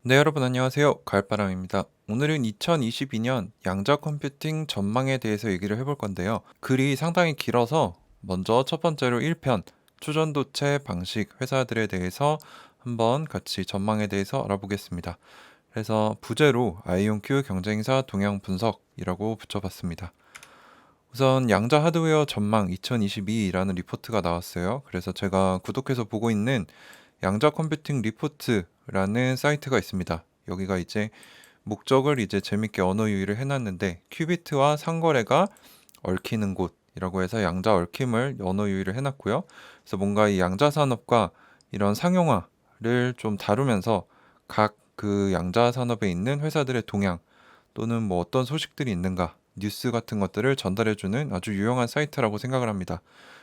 네, 여러분 안녕하세요. 가을바람입니다. 오늘은 2022년 양자 컴퓨팅 전망에 대해서 얘기를 해볼 건데요. 글이 상당히 길어서 먼저 첫 번째로 1편, 초전도체 방식 회사들에 대해서 한번 같이 전망에 대해서 알아보겠습니다. 그래서 부제로 아이온큐 경쟁사 동향 분석이라고 붙여봤습니다. 우선 양자 하드웨어 전망 2022라는 리포트가 나왔어요. 그래서 제가 구독해서 보고 있는 양자 컴퓨팅 리포트라는 사이트가 있습니다. 여기가 이제 목적을 이제 재밌게 언어 유희를 해놨는데 큐비트와 상거래가 얽히는 곳이라고 해서 양자 얽힘을 언어 유희를 해놨고요. 그래서 뭔가 이 양자 산업과 이런 상용화를 좀 다루면서 각 그 양자 산업에 있는 회사들의 동향 또는 뭐 어떤 소식들이 있는가 뉴스 같은 것들을 전달해주는 아주 유용한 사이트라고 생각을 합니다.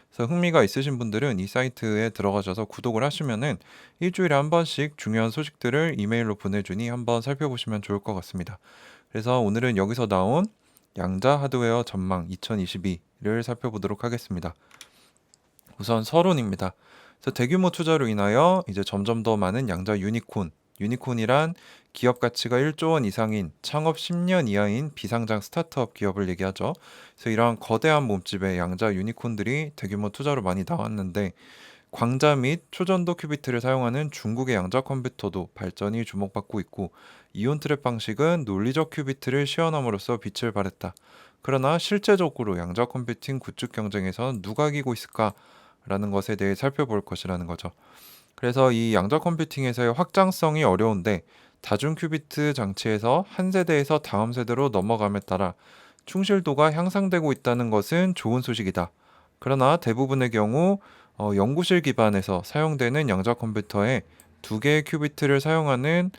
그래서 흥미가 있으신 분들은 이 사이트에 들어가셔서 구독을 하시면은 일주일에 한 번씩 중요한 소식들을 이메일로 보내주니 한번 살펴보시면 좋을 것 같습니다. 그래서 오늘은 여기서 나온 양자 하드웨어 전망 2022를 살펴보도록 하겠습니다. 우선 서론입니다. 그래서 대규모 투자로 인하여 이제 점점 더 많은 양자 유니콘이란 기업 가치가 1조 원 이상인 창업 10년 이하인 비상장 스타트업 기업을 얘기하죠. 그래서 이러한 거대한 몸집의 양자 유니콘들이 대규모 투자로 많이 나왔는데 광자 및 초전도 큐비트를 사용하는 중국의 양자 컴퓨터도 발전이 주목받고 있고 이온 트랩 방식은 논리적 큐비트를 시연함으로써 빛을 발했다. 그러나 실제적으로 양자 컴퓨팅 구축 경쟁에선 누가 이기고 있을까라는 것에 대해 살펴볼 것이라는 거죠. 그래서 이 양자 컴퓨팅에서의 확장성이 어려운데 다중 큐비트 장치에서 한 세대에서 다음 세대로 넘어감에 따라 충실도가 향상되고 있다는 것은 좋은 소식이다. 그러나 대부분의 경우 연구실 기반에서 사용되는 양자 컴퓨터에 두 개의 큐비트를 사용하는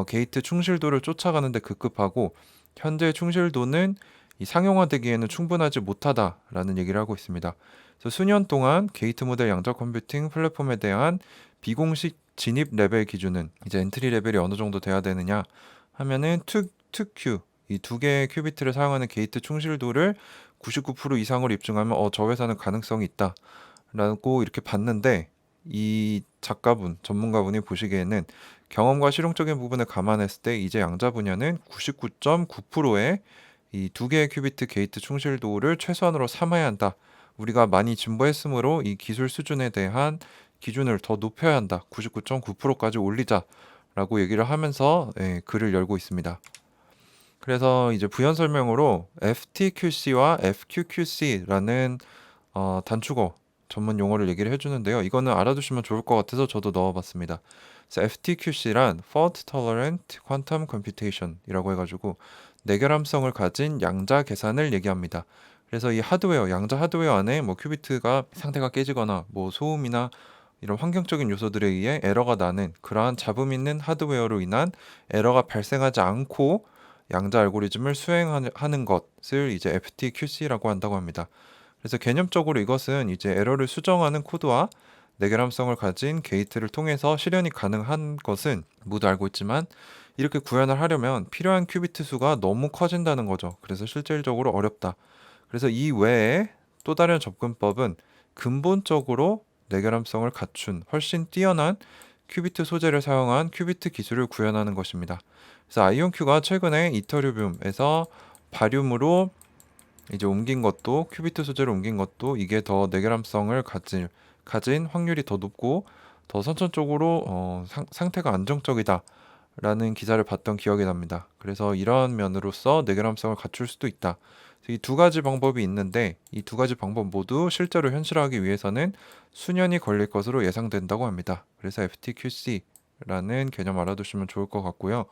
게이트 충실도를 쫓아가는데 급급하고 현재 충실도는 이 상용화되기에는 충분하지 못하다라는 얘기를 하고 있습니다. 그래서 수년 동안 게이트 모델 양자 컴퓨팅 플랫폼에 대한 비공식 진입 레벨 기준은 이제 엔트리 레벨이 어느 정도 돼야 되느냐 하면은 2Q 이 두 개의 큐비트를 사용하는 게이트 충실도를 99% 이상으로 입증하면 저 회사는 가능성이 있다라고 이렇게 봤는데 이 작가분 전문가분이 보시기에는 경험과 실용적인 부분을 감안했을 때 이제 양자 분야는 99.9%의 이 두 개의 큐비트 게이트 충실도를 최소한으로 삼아야 한다. 우리가 많이 진보했으므로 이 기술 수준에 대한 기준을 더 높여야 한다. 99.9%까지 올리자라고 얘기를 하면서 글을 열고 있습니다. 그래서 이제 부연 설명으로 FTQC와 FQQC라는 단축어 전문 용어를 얘기를 해주는데요. 이거는 알아두시면 좋을 것 같아서 저도 넣어봤습니다. 그래서 FTQC란 Fault Tolerant Quantum Computation이라고 해가지고 내결함성을 가진 양자 계산을 얘기합니다. 그래서 이 하드웨어, 양자 하드웨어 안에 뭐 큐비트가 상태가 깨지거나 뭐 소음이나 이런 환경적인 요소들에 의해 에러가 나는 그러한 잡음 있는 하드웨어로 인한 에러가 발생하지 않고 양자 알고리즘을 수행하는 것을 이제 FTQC라고 한다고 합니다. 그래서 개념적으로 이것은 이제 에러를 수정하는 코드와 내결함성을 가진 게이트를 통해서 실현이 가능한 것은 모두 알고 있지만 이렇게 구현을 하려면 필요한 큐비트 수가 너무 커진다는 거죠. 그래서 실질적으로 어렵다. 그래서 이 외에 또 다른 접근법은 근본적으로 내결함성을 갖춘 훨씬 뛰어난 큐비트 소재를 사용한 큐비트 기술을 구현하는 것입니다. 그래서 아이온큐가 최근에 이터리움에서 바륨으로 이제 옮긴 것도 큐비트 소재로 옮긴 것도 이게 더 내결함성을 가진 확률이 더 높고 더 선천적으로 상태가 안정적이다라는 기사를 봤던 기억이 납니다. 그래서 이런 면으로서 내결함성을 갖출 수도 있다. 이 두 가지 방법이 있는데 이 두 가지 방법 모두 실제로 현실화하기 위해서는 수년이 걸릴 것으로 예상된다고 합니다. 그래서 FTQC라는 개념 알아두시면 좋을 것 같고요.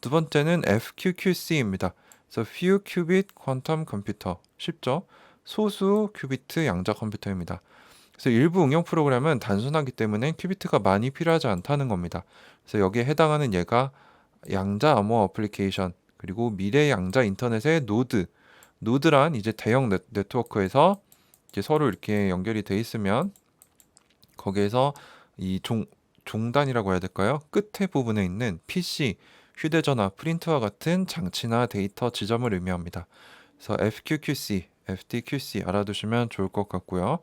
두 번째는 FQQC입니다. 그래서 Few Qubit Quantum Computer. 쉽죠? 소수 큐비트 양자 컴퓨터입니다. 그래서 일부 응용 프로그램은 단순하기 때문에 큐비트가 많이 필요하지 않다는 겁니다. 그래서 여기에 해당하는 예가 양자 암호화 어플리케이션 그리고 미래 양자 인터넷의 노드란 이제 대형 네트워크에서 이제 서로 이렇게 연결이 돼 있으면 거기에서 이 종단이라고 해야 될까요? 끝에 부분에 있는 PC, 휴대전화, 프린터와 같은 장치나 데이터 지점을 의미합니다. 그래서 FQQC, FTQC 알아두시면 좋을 것 같고요.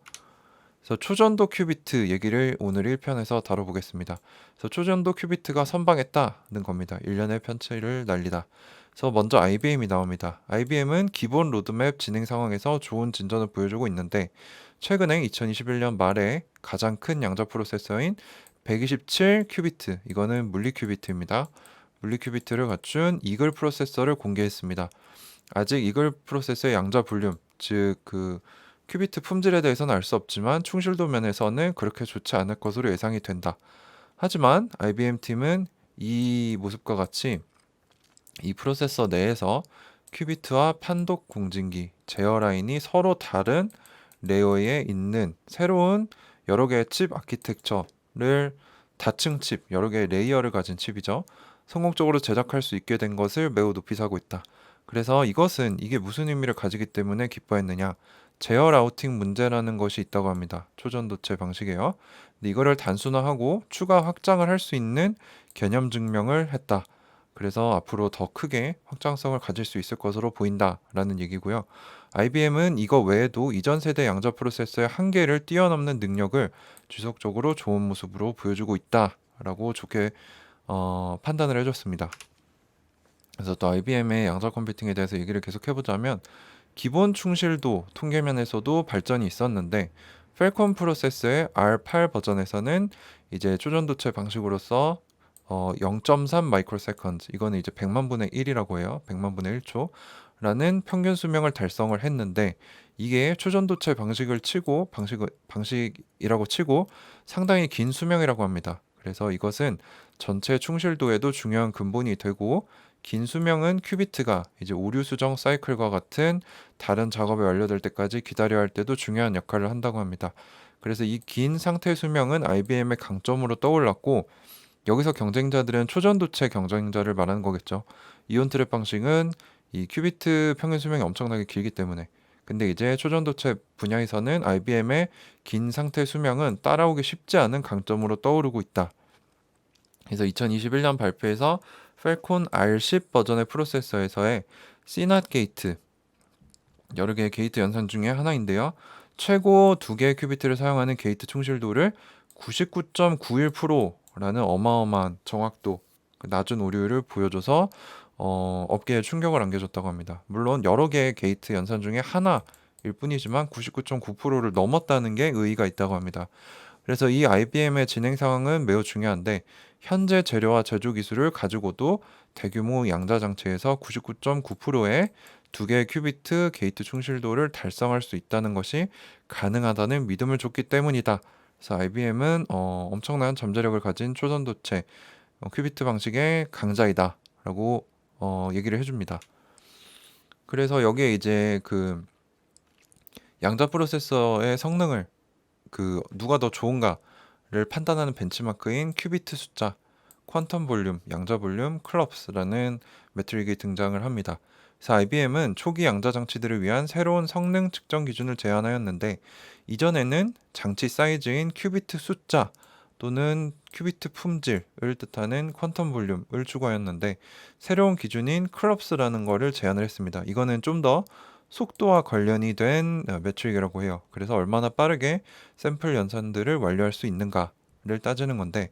그래서 초전도 큐비트 얘기를 오늘 1편에서 다뤄보겠습니다. 그래서 초전도 큐비트가 선방했다는 겁니다. 일련의 편차를 날리다. 그래서 먼저 IBM이 나옵니다. IBM은 기본 로드맵 진행 상황에서 좋은 진전을 보여주고 있는데 최근에 2021년 말에 가장 큰 양자 프로세서인 127 큐비트, 이거는 물리 큐비트입니다. 물리 큐비트를 갖춘 이글 프로세서를 공개했습니다. 아직 이글 프로세서의 양자 볼륨, 즉 큐비트 품질에 대해서는 알 수 없지만 충실도 면에서는 그렇게 좋지 않을 것으로 예상이 된다. 하지만 IBM 팀은 이 모습과 같이 이 프로세서 내에서 큐비트와 판독 공진기, 제어 라인이 서로 다른 레이어에 있는 새로운 여러 개의 칩 아키텍처를 다층 칩, 여러 개의 레이어를 가진 칩이죠. 성공적으로 제작할 수 있게 된 것을 매우 높이 사고 있다. 그래서 이게 무슨 의미를 가지기 때문에 기뻐했느냐? 제어 라우팅 문제라는 것이 있다고 합니다. 초전도체 방식이에요. 근데 이거를 단순화하고 추가 확장을 할 수 있는 개념 증명을 했다. 그래서 앞으로 더 크게 확장성을 가질 수 있을 것으로 보인다라는 얘기고요. IBM은 이거 외에도 이전 세대 양자 프로세서의 한계를 뛰어넘는 능력을 지속적으로 좋은 모습으로 보여주고 있다라고 좋게 판단을 해줬습니다. 그래서 또 IBM의 양자 컴퓨팅에 대해서 얘기를 계속 해보자면 기본 충실도 통계면에서도 발전이 있었는데 펠콘 프로세서의 R8 버전에서는 이제 초전도체 방식으로서 0.3 마이크로세컨드, 이거는 이제 100만 분의 1이라고 해요. 100만 분의 1초 라는 평균 수명을 달성을 했는데 이게 초전도체 방식이라고 치고 상당히 긴 수명이라고 합니다. 그래서 이것은 전체 충실도에도 중요한 근본이 되고 긴 수명은 큐비트가 이제 오류 수정 사이클과 같은 다른 작업이 완료될 때까지 기다려야 할 때도 중요한 역할을 한다고 합니다. 그래서 이 긴 상태 수명은 IBM의 강점으로 떠올랐고 여기서 경쟁자들은 초전도체 경쟁자를 말하는 거겠죠. 이온 트랩 방식은 이 큐비트 평균 수명이 엄청나게 길기 때문에. 근데 이제 초전도체 분야에서는 IBM의 긴 상태 수명은 따라오기 쉽지 않은 강점으로 떠오르고 있다. 그래서 2021년 발표에서 펠콘 R10 버전의 프로세서에서의 CNOT 게이트, 여러 개의 게이트 연산 중에 하나인데요. 최고 2개의 큐비트를 사용하는 게이트 충실도를 99.91%라는 어마어마한 정확도, 낮은 오류를 보여줘서 업계에 충격을 안겨줬다고 합니다. 물론 여러 개의 게이트 연산 중에 하나일 뿐이지만 99.9%를 넘었다는 게 의의가 있다고 합니다. 그래서 이 IBM의 진행 상황은 매우 중요한데 현재 재료와 제조 기술을 가지고도 대규모 양자 장치에서 99.9%의 2개의 큐비트 게이트 충실도를 달성할 수 있다는 것이 가능하다는 믿음을 줬기 때문이다. 그래서 IBM은 엄청난 잠재력을 가진 초전도체 큐비트 방식의 강자이다라고 얘기를 해줍니다. 그래서 여기에 이제 양자 프로세서의 성능을 누가 더 좋은가를 판단하는 벤치마크인 큐비트 숫자, 퀀텀 볼륨, 양자 볼륨, 클럽스라는 매트릭이 등장을 합니다. 그래서 IBM은 초기 양자 장치들을 위한 새로운 성능 측정 기준을 제안하였는데 이전에는 장치 사이즈인 큐비트 숫자 또는 큐비트 품질을 뜻하는 퀀텀 볼륨을 추구하였는데 새로운 기준인 클럽스라는 거를 제안을 했습니다. 이거는 좀 더 속도와 관련이 된 매트릭이라고 해요. 그래서 얼마나 빠르게 샘플 연산들을 완료할 수 있는가를 따지는 건데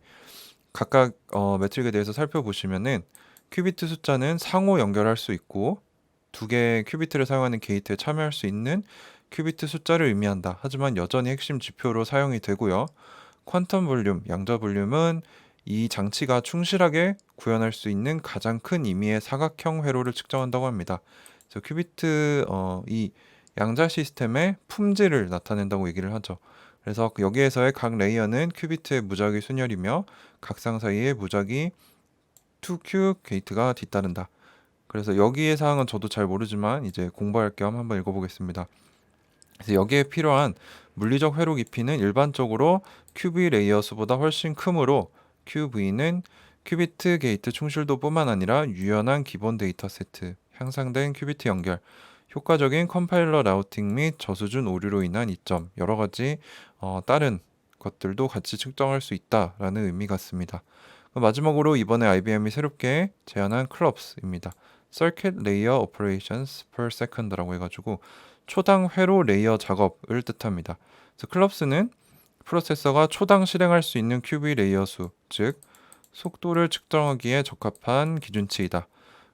각각 매트릭에 대해서 살펴보시면은 큐비트 숫자는 상호 연결할 수 있고 2개의 큐비트를 사용하는 게이트에 참여할 수 있는 큐비트 숫자를 의미한다. 하지만 여전히 핵심 지표로 사용이 되고요. 퀀텀 볼륨, 양자 볼륨은 이 장치가 충실하게 구현할 수 있는 가장 큰 임의의 사각형 회로를 측정한다고 합니다. 그래서 큐비트 이 양자 시스템의 품질을 나타낸다고 얘기를 하죠. 그래서 여기에서의 각 레이어는 큐비트의 무작위 순열이며 각상 사이의 무작위 2Q 게이트가 뒤따른다. 그래서 여기의 사항은 저도 잘 모르지만 이제 공부할 겸 한번 읽어보겠습니다. 그래서 여기에 필요한 물리적 회로 깊이는 일반적으로 QV 레이어 수보다 훨씬 크므로 QV는 큐비트 게이트 충실도뿐만 아니라 유연한 기본 데이터 세트, 향상된 큐비트 연결, 효과적인 컴파일러 라우팅 및 저수준 오류로 인한 이점, 여러 가지 다른 것들도 같이 측정할 수 있다라는 의미 같습니다. 마지막으로 이번에 IBM이 새롭게 제안한 클럽스입니다. Circuit Layer Operations per Second라고 해가지고 초당 회로 레이어 작업을 뜻합니다. 그래서 클럽스는 프로세서가 초당 실행할 수 있는 큐비 레이어 수, 즉 속도를 측정하기에 적합한 기준치이다.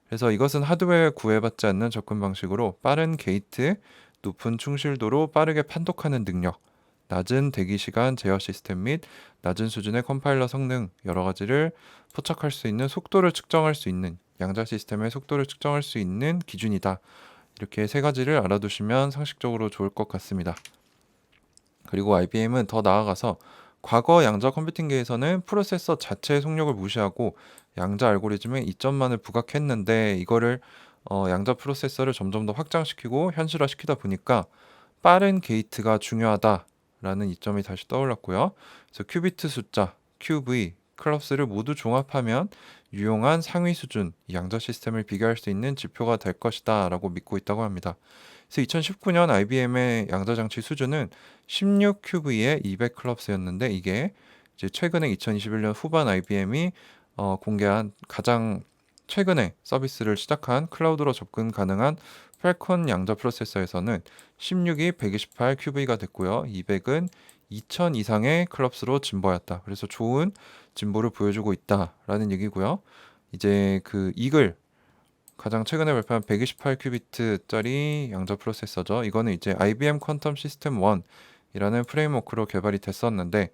그래서 이것은 하드웨어에 구애받지 않는 접근 방식으로 빠른 게이트, 높은 충실도로 빠르게 판독하는 능력, 낮은 대기 시간 제어 시스템 및 낮은 수준의 컴파일러 성능 여러 가지를 포착할 수 있는 속도를 측정할 수 있는 양자 시스템의 속도를 측정할 수 있는 기준이다. 이렇게 세 가지를 알아두시면 상식적으로 좋을 것 같습니다. 그리고 IBM은 더 나아가서 과거 양자 컴퓨팅계에서는 프로세서 자체의 속력을 무시하고 양자 알고리즘에 이점만을 부각했는데 이거를 양자 프로세서를 점점 더 확장시키고 현실화시키다 보니까 빠른 게이트가 중요하다라는 이점이 다시 떠올랐고요. 그래서 큐비트 숫자, QV, 클럽스를 모두 종합하면 유용한 상위 수준 양자 시스템을 비교할 수 있는 지표가 될 것이다라고 믿고 있다고 합니다. 그래서 2019년 IBM의 양자 장치 수준은 16QV에 200클럽스였는데 이게 이제 최근에 2021년 후반 IBM이 공개한 가장 최근에 서비스를 시작한 클라우드로 접근 가능한 펠컨 양자 프로세서에서는 16이 128QV가 됐고요. 200은 2000 이상의 클럽스로 진보하였다. 그래서 좋은 진보를 보여주고 있다라는 얘기고요. 이제 그 이글 가장 최근에 발표한 128큐비트짜리 양자 프로세서죠. 이거는 이제 IBM 퀀텀 시스템 1이라는 프레임워크로 개발이 됐었는데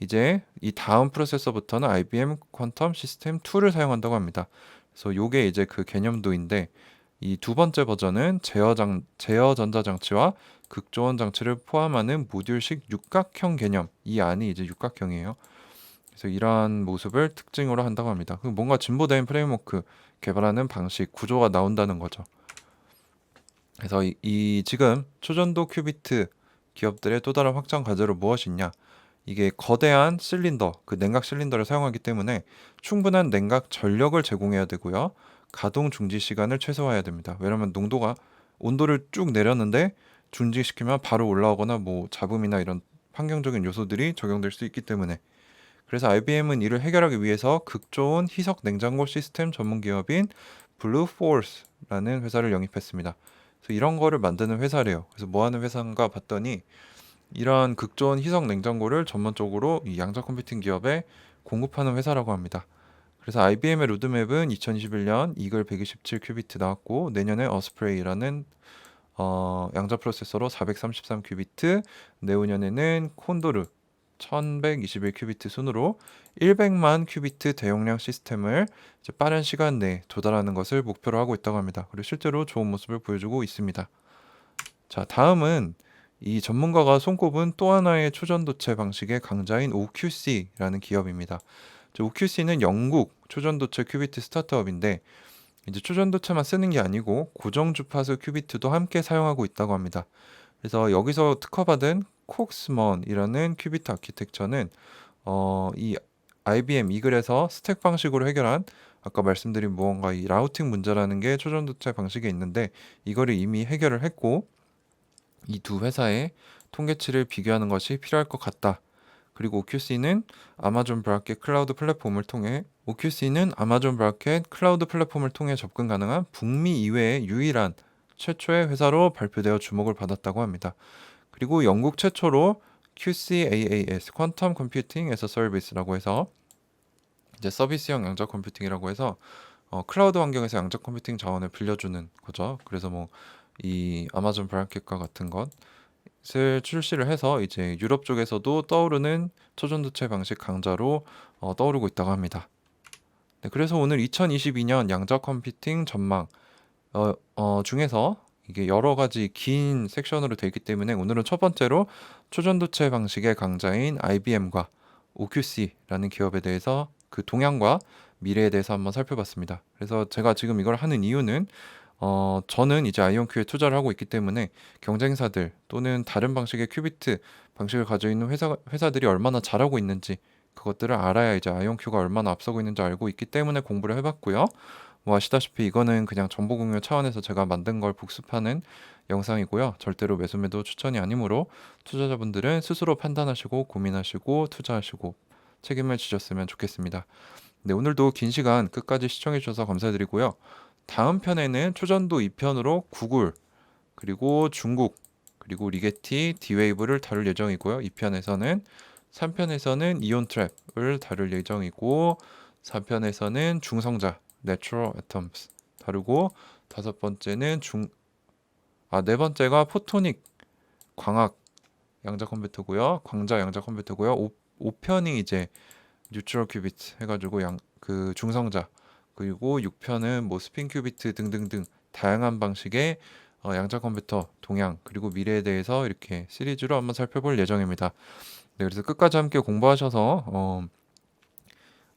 이제 이 다음 프로세서부터는 IBM 퀀텀 시스템 2를 사용한다고 합니다. 그래서 요게 이제 그 개념도인데 이 두 번째 버전은 제어 전자 장치와 극조원 장치를 포함하는 모듈식 육각형 개념. 이 안이 이제 육각형이에요. 그래서 이러한 모습을 특징으로 한다고 합니다. 뭔가 진보된 프레임워크 개발하는 방식, 구조가 나온다는 거죠. 그래서 이 지금 초전도 큐비트 기업들의 또 다른 확장 과제로 무엇이냐? 이게 거대한 실린더, 그 냉각 실린더를 사용하기 때문에 충분한 냉각 전력을 제공해야 되고요. 가동 중지 시간을 최소화해야 됩니다. 왜냐하면 온도를 쭉 내렸는데 중지시키면 바로 올라오거나 뭐 잡음이나 이런 환경적인 요소들이 적용될 수 있기 때문에 그래서 IBM은 이를 해결하기 위해서 극좋은 희석 냉장고 시스템 전문 기업인 블루포스라는 회사를 영입했습니다. 그래서 이런 거를 만드는 회사래요. 그래서 뭐 하는 회사인가 봤더니 이런 극좋은 희석 냉장고를 전문적으로 이 양자 컴퓨팅 기업에 공급하는 회사라고 합니다. 그래서 IBM의 로드맵은 2021년 이글 127 큐비트 나왔고 내년에 어스프레이라는 양자 프로세서로 433 큐비트, 내후년에는 콘도르 1121 큐비트 순으로 100만 큐비트 대용량 시스템을 이제 빠른 시간 내에 도달하는 것을 목표로 하고 있다고 합니다. 그리고 실제로 좋은 모습을 보여주고 있습니다. 자, 다음은 이 전문가가 손꼽은 또 하나의 초전도체 방식의 강자인 OQC라는 기업입니다. OQC는 영국 초전도체 큐비트 스타트업인데 이제 초전도체만 쓰는 게 아니고 고정 주파수 큐비트도 함께 사용하고 있다고 합니다. 그래서 여기서 특허받은 콕스먼이라는 큐비트 아키텍처는 이 IBM 이글에서 스택 방식으로 해결한 아까 말씀드린 무언가 이 라우팅 문제라는 게 초전도체 방식에 있는데 이거를 이미 해결을 했고 이 두 회사의 통계치를 비교하는 것이 필요할 것 같다. 그리고 OQC는 아마존 브라켓 클라우드 플랫폼을 통해 접근 가능한 북미 이외의 유일한 최초의 회사로 발표되어 주목을 받았다고 합니다. 그리고 영국 최초로 QCAAS 퀀텀 컴퓨팅 에서 서비스라고 해서 이제 서비스형 양자 컴퓨팅이라고 해서 클라우드 환경에서 양자 컴퓨팅 자원을 빌려주는 거죠. 그래서 뭐 이 아마존 브라켓과 같은 것을 출시를 해서 이제 유럽 쪽에서도 떠오르는 초전도체 방식 강자로 떠오르고 있다고 합니다. 네, 그래서 오늘 2022년 양자 컴퓨팅 전망 중에서 이게 여러 가지 긴 섹션으로 되어 있기 때문에 오늘은 첫 번째로 초전도체 방식의 강자인 IBM과 OQC라는 기업에 대해서 그 동향과 미래에 대해서 한번 살펴봤습니다. 그래서 제가 지금 이걸 하는 이유는 저는 이제 아이온큐에 투자를 하고 있기 때문에 경쟁사들 또는 다른 방식의 큐비트 방식을 가지고 있는 회사들이 얼마나 잘하고 있는지 그것들을 알아야 이제 아이온큐가 얼마나 앞서고 있는지 알고 있기 때문에 공부를 해봤고요. 뭐 아시다시피 이거는 그냥 정보 공유 차원에서 제가 만든 걸 복습하는 영상이고요. 절대로 매수 매도 추천이 아니므로 투자자분들은 스스로 판단하시고 고민하시고 투자하시고 책임을 지셨으면 좋겠습니다. 네, 오늘도 긴 시간 끝까지 시청해 주셔서 감사드리고요. 다음 편에는 초전도 2편으로 구글 그리고 중국 그리고 리게티, D-웨이브를 다룰 예정이고요. 2편에서는 3편에서는 이온 트랩을 다룰 예정이고 4편에서는 중성자, Natural Atoms 다루고 네 번째가 포토닉 광학 양자 컴퓨터고요. 광자 양자 컴퓨터고요. 5편이 이제 뉴트럴 큐비트 해가지고 그 중성자 그리고 6편은 뭐 스핀 큐비트 등등등 다양한 방식의 양자 컴퓨터 동향 그리고 미래에 대해서 이렇게 시리즈로 한번 살펴볼 예정입니다. 네, 그래서 끝까지 함께 공부하셔서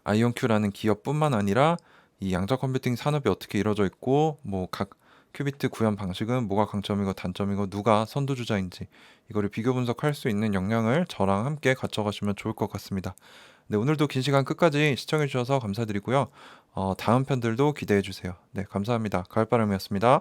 아이온큐라는 기업뿐만 아니라 이 양자 컴퓨팅 산업이 어떻게 이루어져 있고 뭐 각 큐비트 구현 방식은 뭐가 강점이고 단점이고 누가 선두주자인지 이거를 비교 분석할 수 있는 역량을 저랑 함께 갖춰가시면 좋을 것 같습니다. 네, 오늘도 긴 시간 끝까지 시청해 주셔서 감사드리고요. 다음 편들도 기대해 주세요. 네, 감사합니다. 가을바람이었습니다.